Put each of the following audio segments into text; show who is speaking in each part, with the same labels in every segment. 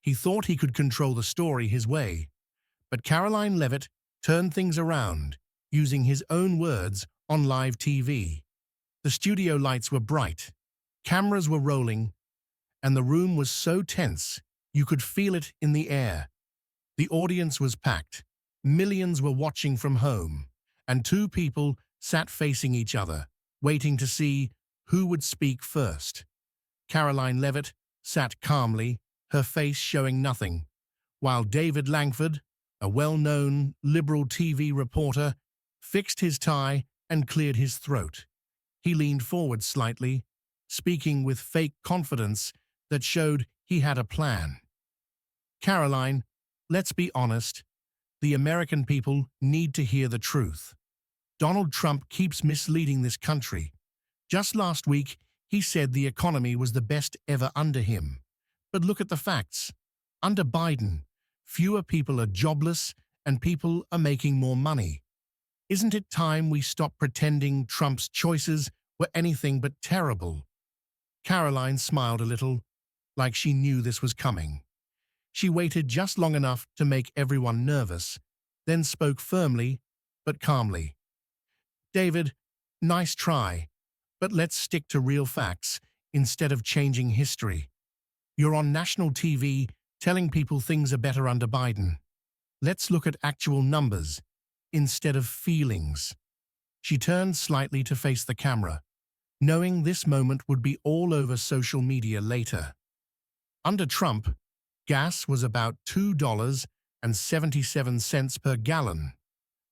Speaker 1: He thought he could control the story his way, but Karoline Leavitt turned things around, using his own words on live TV. The studio lights were bright, cameras were rolling, and the room was so tense you could feel it in the air. The audience was packed, millions were watching from home, and two people sat facing each other, waiting to see who would speak first. Karoline Leavitt sat calmly, her face showing nothing, while David Langford, a well-known liberal TV reporter, fixed his tie and cleared his throat. He leaned forward slightly, speaking with fake confidence that showed he had a plan. Karoline, let's be honest, the American people need to hear the truth. Donald Trump keeps misleading this country. Just last week, he said the economy was the best ever under him. But look at the facts. Under Biden, fewer people are jobless and people are making more money. Isn't it time we stop pretending Trump's choices were anything but terrible? Karoline smiled a little, like she knew this was coming. She waited just long enough to make everyone nervous, then spoke firmly but calmly. David, nice try, but let's stick to real facts instead of changing history. You're on national TV telling people things are better under Biden. Let's look at actual numbers instead of feelings. She turned slightly to face the camera, knowing this moment would be all over social media later. Under Trump, gas was about $2.77 per gallon.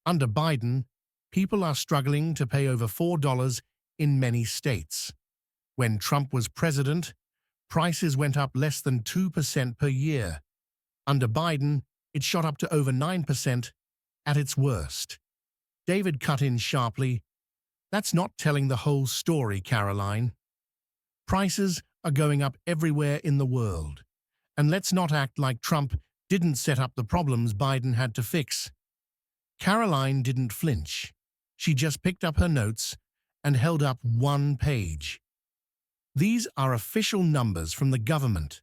Speaker 1: Under Biden, people are struggling to pay over $4 in many states. When Trump was president, prices went up less than 2% per year. Under Biden, it shot up to over 9% at its worst. David cut in sharply. That's not telling the whole story, Karoline. Prices are going up everywhere in the world. And let's not act like Trump didn't set up the problems Biden had to fix. Karoline didn't flinch. She just picked up her notes and held up one page. These are official numbers from the government.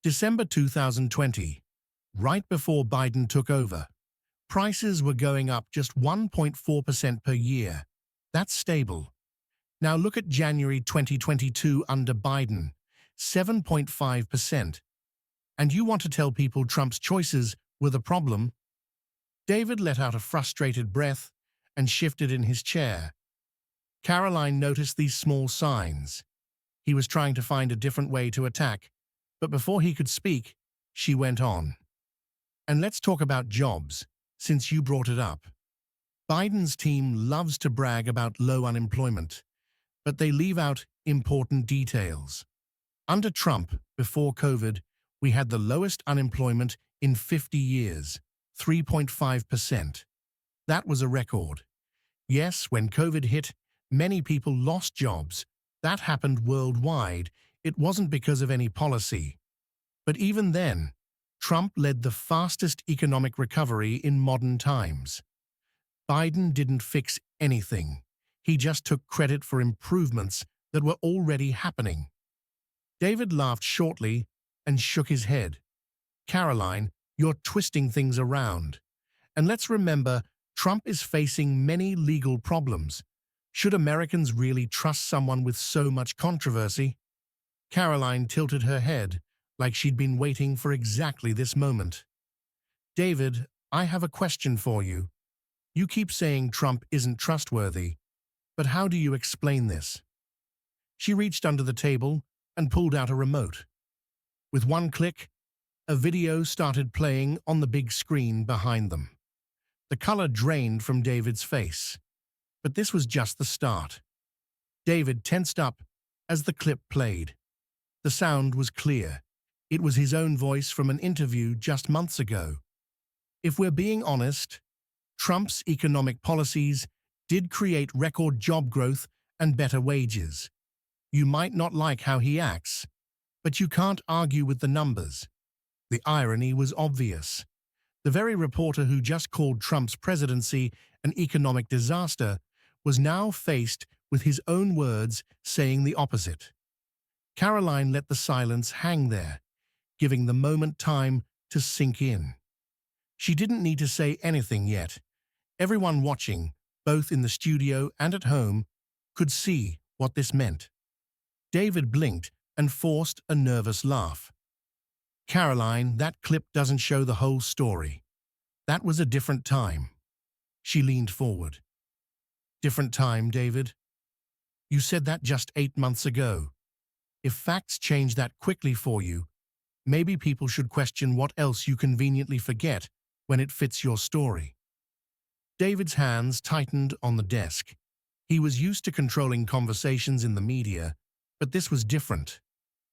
Speaker 1: December 2020, right before Biden took over. Prices were going up just 1.4% per year. That's stable. Now look at January 2022 under Biden, 7.5%. And you want to tell people Trump's choices were the problem? David let out a frustrated breath and shifted in his chair. Karoline noticed these small signs. He was trying to find a different way to attack, but before he could speak, she went on. And let's talk about jobs, since you brought it up. Biden's team loves to brag about low unemployment, but they leave out important details. Under Trump, before COVID, we had the lowest unemployment in 50 years, 3.5%. That was a record. Yes, when COVID hit, many people lost jobs. That happened worldwide. It wasn't because of any policy. But even then, Trump led the fastest economic recovery in modern times. Biden didn't fix anything. He just took credit for improvements that were already happening. David laughed shortly and shook his head. Karoline, you're twisting things around. And let's remember, Trump is facing many legal problems. Should Americans really trust someone with so much controversy? Karoline tilted her head, like she'd been waiting for exactly this moment. David, I have a question for you. You keep saying Trump isn't trustworthy, but how do you explain this? She reached under the table and pulled out a remote. With one click, a video started playing on the big screen behind them. The color drained from David's face. But this was just the start. David tensed up as the clip played. The sound was clear. It was his own voice from an interview just months ago. If we're being honest, Trump's economic policies did create record job growth and better wages. You might not like how he acts, but you can't argue with the numbers. The irony was obvious. The very reporter who just called Trump's presidency an economic disaster was now faced with his own words saying the opposite. Karoline let the silence hang there. giving the moment time to sink in. She didn't need to say anything yet. Everyone watching, both in the studio and at home, could see what this meant. David blinked and forced a nervous laugh. "Karoline, that clip doesn't show the whole story. That was a different time." She leaned forward. "Different time, David? You said that just 8 months ago. If facts change that quickly for you, maybe people should question what else you conveniently forget when it fits your story." David's hands tightened on the desk. He was used to controlling conversations in the media, but this was different.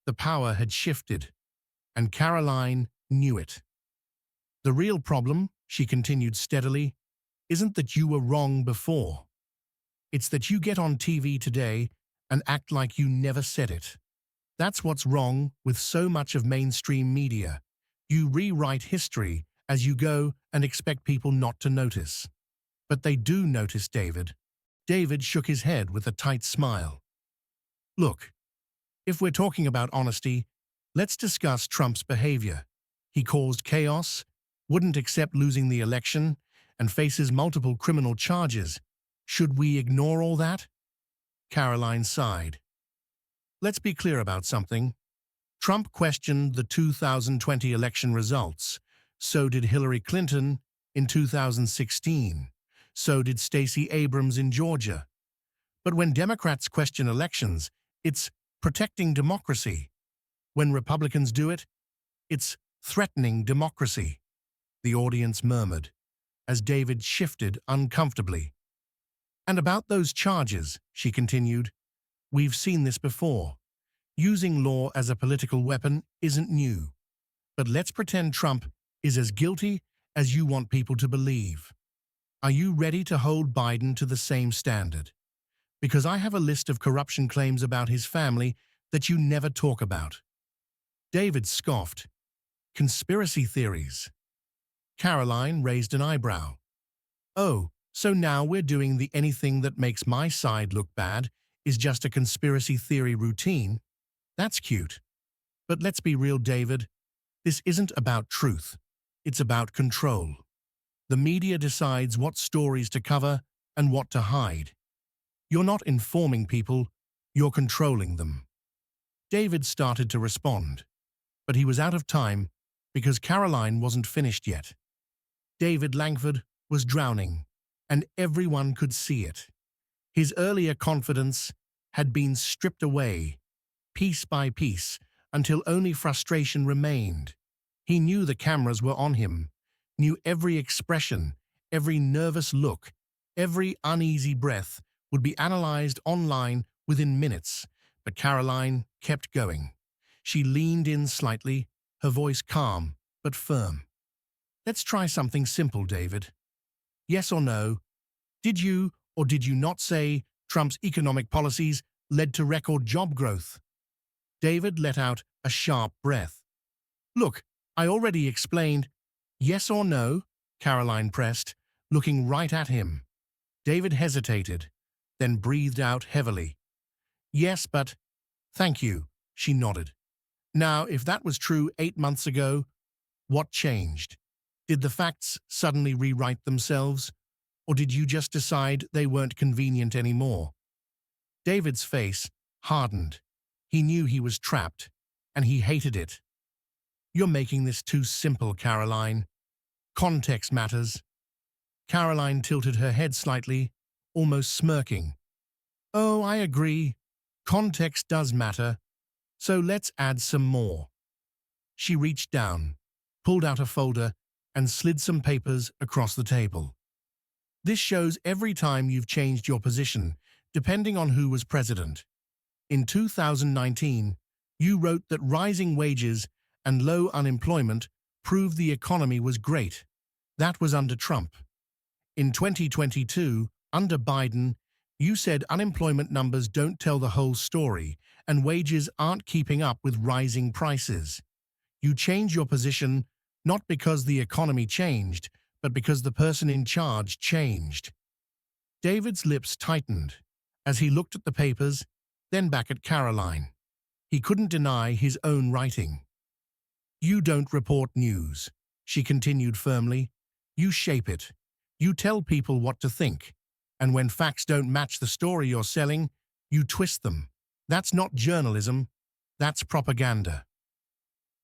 Speaker 1: The power had shifted, and Karoline knew it. "The real problem," she continued steadily, "isn't that you were wrong before. It's that you get on TV today and act like you never said it. That's what's wrong with so much of mainstream media. You rewrite history as you go and expect people not to notice. But they do notice, David." David shook his head with a tight smile. "Look, if we're talking about honesty, let's discuss Trump's behavior. He caused chaos, wouldn't accept losing the election, and faces multiple criminal charges. Should we ignore all that?" Karoline sighed. "Let's be clear about something. Trump questioned the 2020 election results. So did Hillary Clinton in 2016. So did Stacey Abrams in Georgia. But when Democrats question elections, it's protecting democracy. When Republicans do it, it's threatening democracy." The audience murmured, as David shifted uncomfortably. "And about those charges," she continued, "we've seen this before. Using law as a political weapon isn't new. But let's pretend Trump is as guilty as you want people to believe. Are you ready to hold Biden to the same standard? Because I have a list of corruption claims about his family that you never talk about." David scoffed. "Conspiracy theories?" Karoline raised an eyebrow. "Oh, so now we're doing the anything that makes my side look bad is just a conspiracy theory routine? That's cute. But let's be real, David. This isn't about truth. It's about control. The media decides what stories to cover and what to hide. You're not informing people, you're controlling them." David started to respond, but he was out of time because Karoline wasn't finished yet. David Langford was drowning, and everyone could see it. His earlier confidence had been stripped away, piece by piece, until only frustration remained. He knew the cameras were on him, knew every expression, every nervous look, every uneasy breath would be analyzed online within minutes, but Karoline kept going. She leaned in slightly, her voice calm but firm. "Let's try something simple, David. Yes or no, did you or did you not say Trump's economic policies led to record job growth?" David let out a sharp breath. "Look, I already explained." "Yes or no?" Karoline pressed, looking right at him. David hesitated, then breathed out heavily. "Yes, but—" "Thank you," she nodded. "Now, if that was true 8 months ago, what changed? Did the facts suddenly rewrite themselves, or did you just decide they weren't convenient anymore?" David's face hardened. He knew he was trapped, and he hated it. "You're making this too simple, Karoline. Context matters." Karoline tilted her head slightly, almost smirking. "Oh, I agree. Context does matter. So let's add some more." She reached down, pulled out a folder, and slid some papers across the table. "This shows every time you've changed your position, depending on who was president. In 2019, you wrote that rising wages and low unemployment proved the economy was great. That was under Trump. In 2022, under Biden, you said unemployment numbers don't tell the whole story and wages aren't keeping up with rising prices. You changed your position not because the economy changed, but because the person in charge changed." David's lips tightened as he looked at the papers, then back at Karoline. He couldn't deny his own writing. You don't report news, she continued firmly. You shape it. You tell people what to think. And when facts don't match the story you're selling, you twist them. That's not journalism, that's propaganda.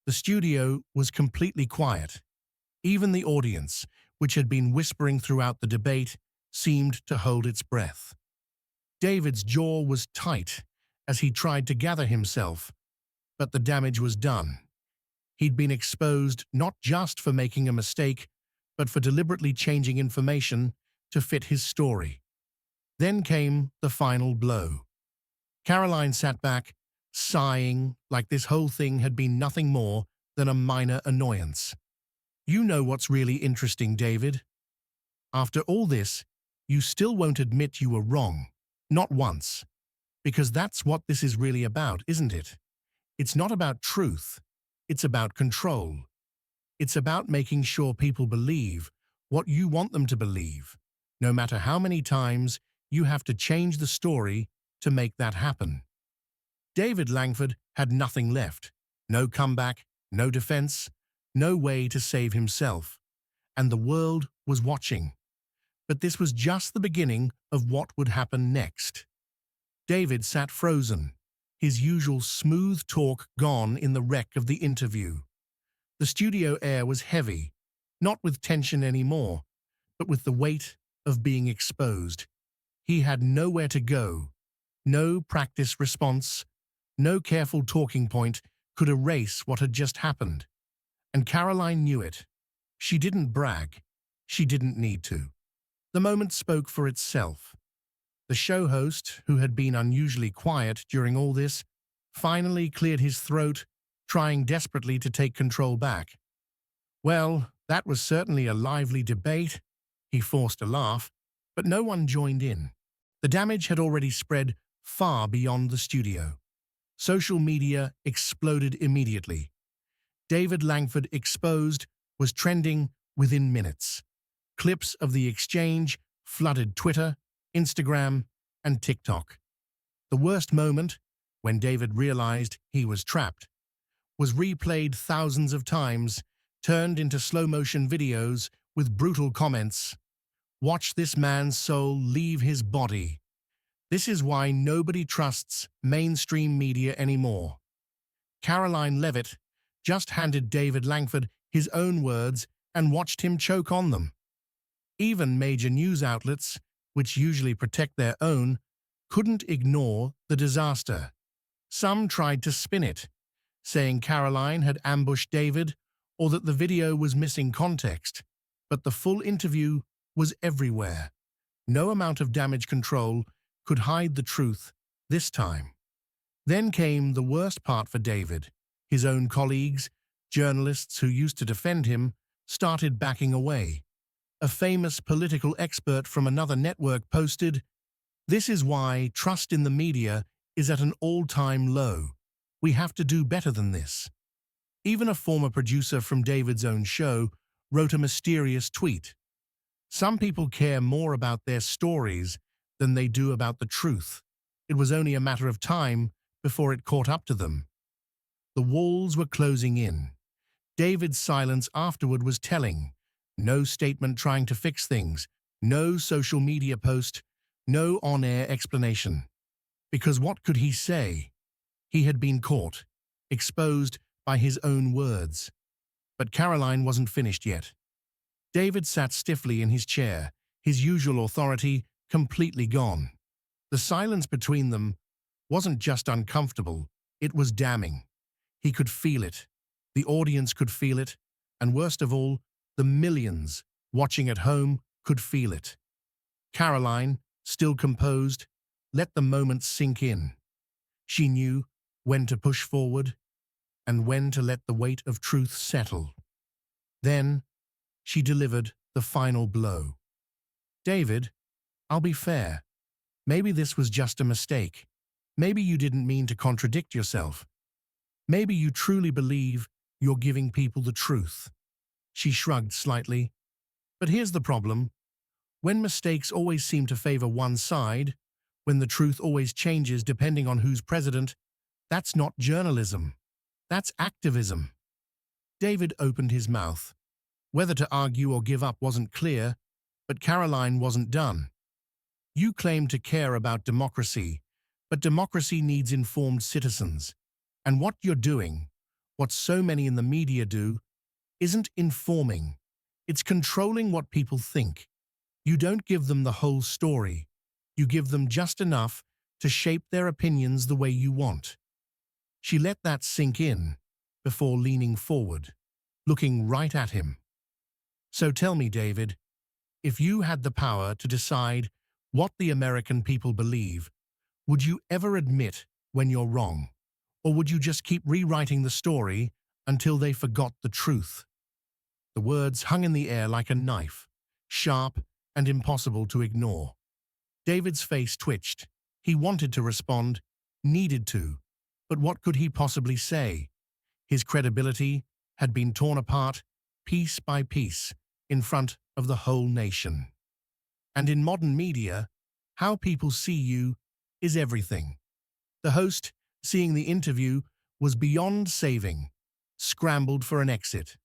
Speaker 1: The studio was completely quiet. Even the audience, which had been whispering throughout the debate, seemed to hold its breath. David's jaw was tight as he tried to gather himself, but the damage was done. He'd been exposed not just for making a mistake, but for deliberately changing information to fit his story. Then came the final blow. Karoline sat back, sighing like this whole thing had been nothing more than a minor annoyance. You know what's really interesting, David? After all this, you still won't admit you were wrong. Not once. Because that's what this is really about, isn't it? It's not about truth. It's about control. It's about making sure people believe what you want them to believe, no matter how many times you have to change the story to make that happen. David Langford had nothing left. No comeback, no defense, no way to save himself. And the world was watching. But this was just the beginning of what would happen next. David sat frozen, his usual smooth talk gone in the wreck of the interview. The studio air was heavy, not with tension anymore, but with the weight of being exposed. He had nowhere to go. No practice response, no careful talking point could erase what had just happened. And Karoline knew it. She didn't brag. She didn't need to. The moment spoke for itself. The show host, who had been unusually quiet during all this, finally cleared his throat, trying desperately to take control back. Well, that was certainly a lively debate. He forced a laugh, but no one joined in. The damage had already spread far beyond the studio. Social media exploded immediately. David Langford exposed was trending within minutes. Clips of the exchange flooded Twitter, Instagram, and TikTok. The worst moment, when David realized he was trapped, was replayed thousands of times, turned into slow-motion videos with brutal comments. Watch this man's soul leave his body. This is why nobody trusts mainstream media anymore. Karoline Leavitt just handed David Langford his own words and watched him choke on them. Even major news outlets, which usually protect their own, couldn't ignore the disaster. Some tried to spin it, saying Karoline had ambushed David or that the video was missing context, but the full interview was everywhere. No amount of damage control could hide the truth this time. Then came the worst part for David. His own colleagues, journalists who used to defend him, started backing away. A famous political expert from another network posted, "This is why trust in the media is at an all-time low. We have to do better than this." Even a former producer from David's own show wrote a mysterious tweet. Some people care more about their stories than they do about the truth. It was only a matter of time before it caught up to them. The walls were closing in. David's silence afterward was telling. No statement trying to fix things, no social media post, no on-air explanation. Because what could he say? He had been caught, exposed by his own words. But Karoline wasn't finished yet. David sat stiffly in his chair, his usual authority completely gone. The silence between them wasn't just uncomfortable, it was damning. He could feel it. The audience could feel it. And worst of all, the millions watching at home could feel it. Karoline, still composed, let the moment sink in. She knew when to push forward and when to let the weight of truth settle. Then she delivered the final blow. "David, I'll be fair. Maybe this was just a mistake. Maybe you didn't mean to contradict yourself. Maybe you truly believe you're giving people the truth." She shrugged slightly. "But here's the problem. When mistakes always seem to favor one side, when the truth always changes depending on who's president, that's not journalism. That's activism." David opened his mouth. Whether to argue or give up wasn't clear, but Karoline wasn't done. You claim to care about democracy, but democracy needs informed citizens. And what you're doing, what so many in the media do, isn't informing. It's controlling what people think. You don't give them the whole story. You give them just enough to shape their opinions the way you want. She let that sink in before leaning forward, looking right at him. So tell me, David, if you had the power to decide what the American people believe, would you ever admit when you're wrong? Or would you just keep rewriting the story until they forgot the truth? The words hung in the air like a knife, sharp and impossible to ignore. David's face twitched. He wanted to respond, needed to, but what could he possibly say? His credibility had been torn apart, piece by piece, in front of the whole nation. And in modern media, how people see you is everything. The host, seeing the interview, was beyond saving, scrambled for an exit.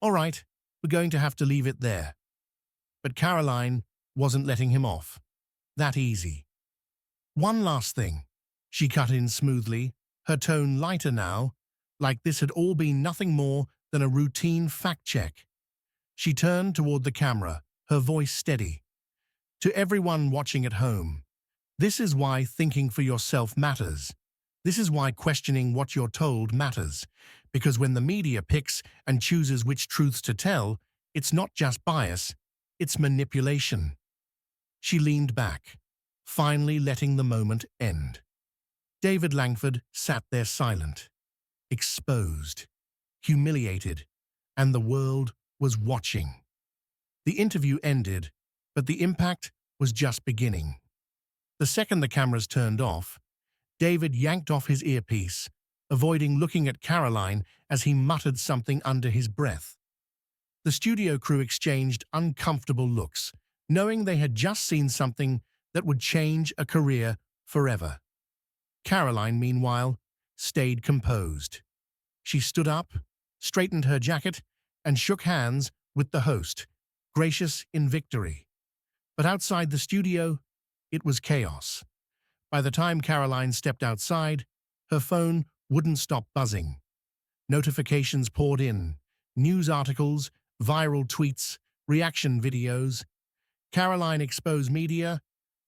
Speaker 1: All right, we're going to have to leave it there. But Karoline wasn't letting him off. That easy. One last thing. She cut in smoothly, her tone lighter now, like this had all been nothing more than a routine fact-check. She turned toward the camera, her voice steady. To everyone watching at home, this is why thinking for yourself matters. This is why questioning what you're told matters. Because when the media picks and chooses which truths to tell, it's not just bias, it's manipulation. She leaned back, finally letting the moment end. David Langford sat there silent, exposed, humiliated, and the world was watching. The interview ended, but the impact was just beginning. The second the cameras turned off, David yanked off his earpiece, avoiding looking at Karoline as he muttered something under his breath. The studio crew exchanged uncomfortable looks, knowing they had just seen something that would change a career forever. Karoline, meanwhile, stayed composed. She stood up, straightened her jacket, and shook hands with the host, gracious in victory. But outside the studio, it was chaos. By the time Karoline stepped outside, her phone wouldn't stop buzzing. Notifications poured in, news articles, viral tweets, reaction videos. Karoline Exposed Media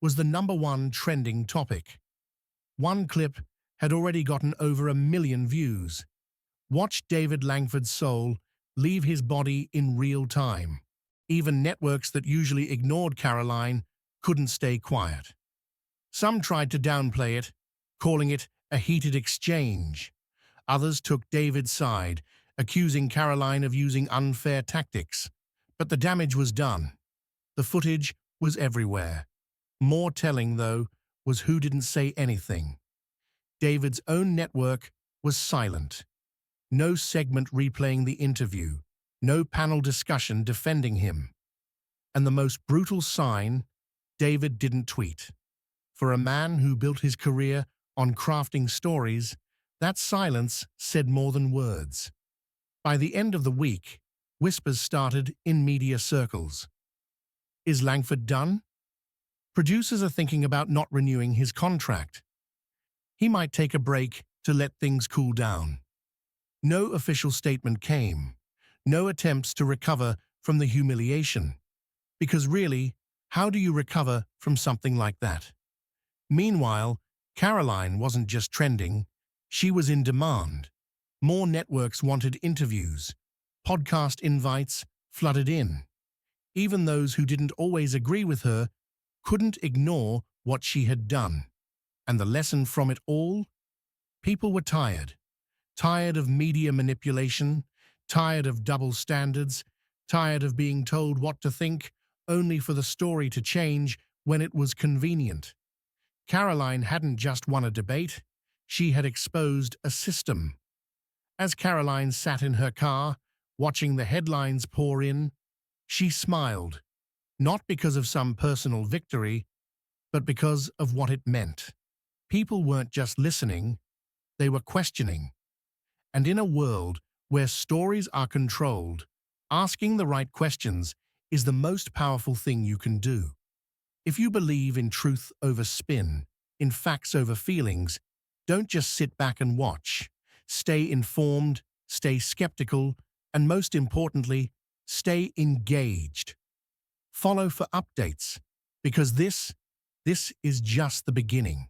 Speaker 1: was the #1 trending topic. One clip had already gotten over 1 million views. Watch David Langford's soul leave his body in real time. Even networks that usually ignored Karoline couldn't stay quiet. Some tried to downplay it, calling it a heated exchange. Others took David's side, accusing Karoline of using unfair tactics. But the damage was done. The footage was everywhere. More telling, though, was who didn't say anything. David's own network was silent. No segment replaying the interview, no panel discussion defending him. And the most brutal sign, David didn't tweet. For a man who built his career on crafting stories, that silence said more than words. By the end of the week, whispers started in media circles. Is Langford done? Producers are thinking about not renewing his contract. He might take a break to let things cool down. No official statement came, no attempts to recover from the humiliation. Because really, how do you recover from something like that? Meanwhile, Karoline wasn't just trending, she was in demand. More networks wanted interviews. Podcast invites flooded in. Even those who didn't always agree with her couldn't ignore what she had done. And the lesson from it all? People were tired. Tired of media manipulation, tired of double standards, tired of being told what to think, only for the story to change when it was convenient. Karoline hadn't just won a debate, she had exposed a system. As Karoline sat in her car, watching the headlines pour in, she smiled, not because of some personal victory, but because of what it meant. People weren't just listening, they were questioning. And in a world Where stories are controlled, asking the right questions is the most powerful thing you can do. If you believe in truth over spin, in facts over feelings, don't just sit back and watch. Stay informed, stay skeptical, and most importantly, stay engaged. Follow for updates, because this is just the beginning.